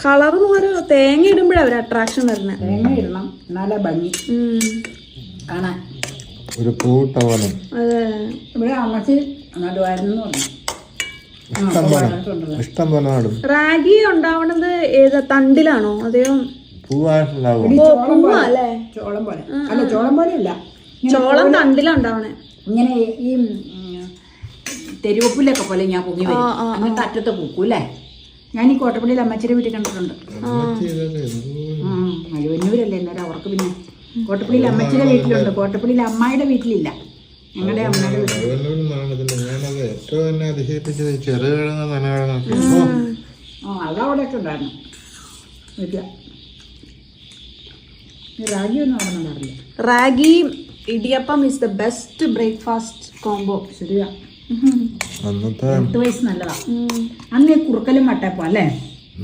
Colour ഒരു തേങ്ങ ഇടുമ്പോഴാ ഒരു അട്രാക്ഷൻ വരുന്നത്. തേങ്ങ ഇടണം എന്നാലേ ഭംഗി കാണാൻ. ഒരു പൂട്ട പോലെ. അതെ. ഇവിടെ അമ്മച്ചി നടുവായിരുന്നു പറഞ്ഞു. ഇഷ്ടം പോലെ നടും. റാഗി ഉണ്ടാവണത് ഏതാ, തണ്ടിലാണോ അതെയോ പൂവായിട്ടുണ്ടാവും? അല്ലേ? ചോളം പോലെ അല്ല, ചോളം പോലെ അല്ല, ചോളം തണ്ടിലാ ഉണ്ടാവണേ. ഇങ്ങനെ ഈ തെരുവപ്പിലൊക്കെ പോലെ ഞാൻ പൊങ്ങി വരും. അങ്ങനത്തെ അറ്റത്ത് പൂക്കൂല്ലേ. ഞാൻ ഈ കോട്ടപ്പള്ളിയിൽ അമ്മച്ചിയുടെ വീട്ടിൽ കണ്ടിട്ടുണ്ട്. മഴുവന്നൂരല്ലേ എന്നാലും അവർക്ക്. പിന്നെ കോട്ടപ്പള്ളിയിൽ അമ്മച്ചിയുടെ വീട്ടിലുണ്ട്, കോട്ടപ്പള്ളിയിൽ അമ്മായിയുടെ വീട്ടിലില്ല. ഞങ്ങളുടെ അമ്മയുടെ വീട്ടിൽ. ഞാനത് ഏറ്റവും എന്നെ അതിശയിപ്പിച്ചത് ചെറുകിഴങ്ങ് നനകിഴങ്ങ്. അതവിടെയൊക്കെ ഉണ്ടായിരുന്നു. റാഗി ഒന്നും അവിടെ ഉണ്ടാവില്ല. Ragi idiyappam is the best breakfast combo. ശരിയാ. അന്നത്തെ 8 വയസ്സ് നല്ലതാ. അന്ന് കുറുക്കലും മട്ടയപ്പം അല്ലേ?